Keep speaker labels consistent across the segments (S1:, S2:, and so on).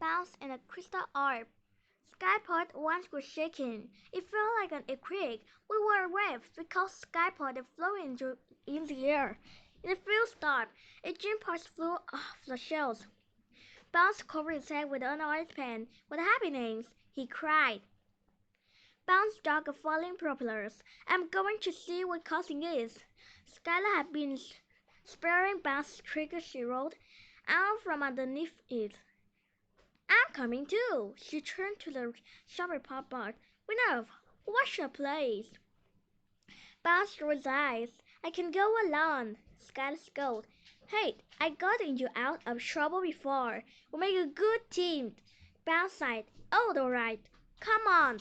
S1: Bounce and a crystal orb. Skypod once was shaking. It felt like an earthquake. We were waves because Skypod had flown in the air. In a few stopped, a gym parts flew off the shelves. Bounce covered his head with an orange pen. What happening? He cried. Bounce dug a falling propellers. I'm going to see what causing it. Skylar had been sparing Bounce's trigger, she rolled out from underneath it. I'm coming too. She turned to the shopper pop bar. Enough. Watch your place. Bounce rolled his eyes. I can go alone. Skylar scolded. Hey, I gotten you out of trouble before. We'll make a good team. Bounce sighed. Oh, all right. Come on.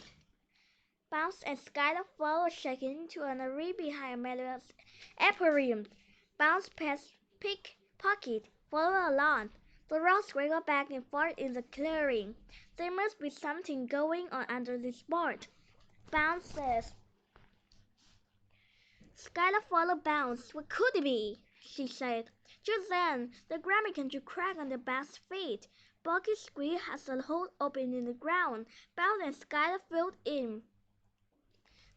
S1: Bounce and Skylar followed shaking to an array behind Amelia's aquarium. Bounce past pickpocket, followed along. The rocks wiggled back and forth in the clearing. There must be something going on under this board. Bounce says. Skylar followed Bounce. What could it be? She said. Just then, the ground began to crack under Bounce's feet. Bucket squeaked as a hole opened in the ground. Bounce and Skylar fell in.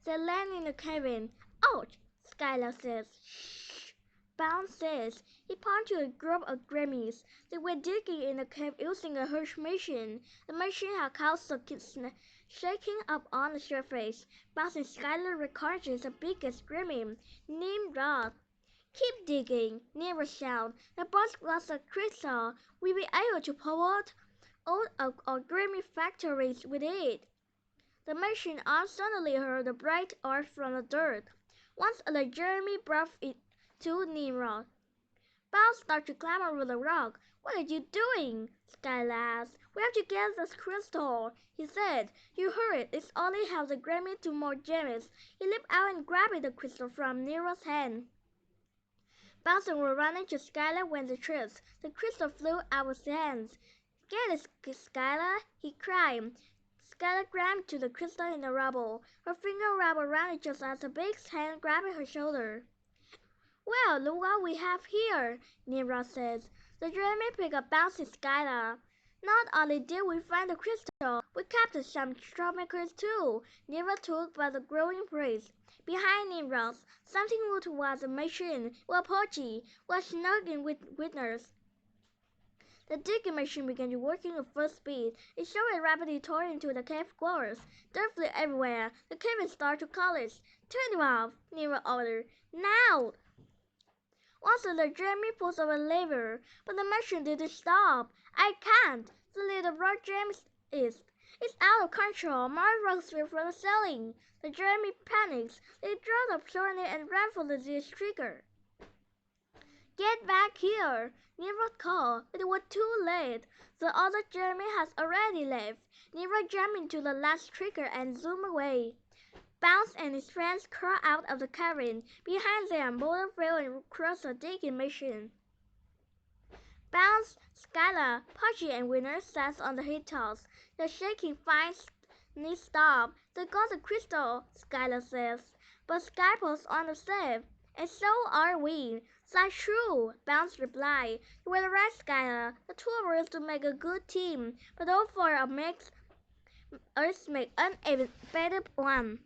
S1: They landed in the cabin. Ouch! Skylar says. Shh! Bounce says. He pointed to a group of gremlins. They were digging in the cave using a huge machine. The machine had caused the shaking up on the surface. Bounce and Skylar recorded the biggest gremlin, Nimrod. Keep digging, Nimrod shouted. The boss was a crystal. We'll be able to power all of our gremlin factories with it. The machine arm suddenly heard a bright earth from the dirt. Once the Jeremy brought it to Nimrod. Bounce started to climb over the rock. What are you doing? Skylar asked. We have to get this crystal, he said. You heard, it's only helped the Grammy to more gems. He leaped out and grabbed the crystal from Nimrod's hand. Bounce and were running to Skylar when the trips. The crystal flew out of his hands. Get it, Skylar, he cried. Skylar grabbed to the crystal in the rubble. Her finger wrapped around it just as a big hand grabbed her shoulder. Well, look what we have here, Nimrod says. The Jeremy picked up Bounce and Skylar. Not only did we find the crystal, we captured some troublemakers too. Nimrod took by the growing breeze. Behind Nimrod, something moved towards the machine, while Pochi was snuggling with witness. The digging machine began working at full speed. It showed rapidly tore into the cave walls. Dirt flew everywhere. The cave started to collapse. Turn it off, Nimrod ordered. Now! Once the Jeremy pulled over the lever, but the machine didn't stop. I can't. The little rock jam is. It's out of control. More rocks fell from the ceiling. The Jeremy panics. They dropped the tornado and ran for the trigger. Get back here, Nimrod called. It was too late. The other Jeremy has already left. Nimrod jumped into the last trigger and zoomed away. Bounce and his friends crawled out of the cavern. Behind them, Boulder fell and crushed the digging machine. Bounce, Skylar, Pudgy, and Winner sat on the hilltops. The shaking finally stopped. They got the crystal, Skylar says. But Skypo's on the safe. And so are we. That's true, Bounce replied. You were right, Skylar. The two of us to make a good team, but all four of us make an even better one.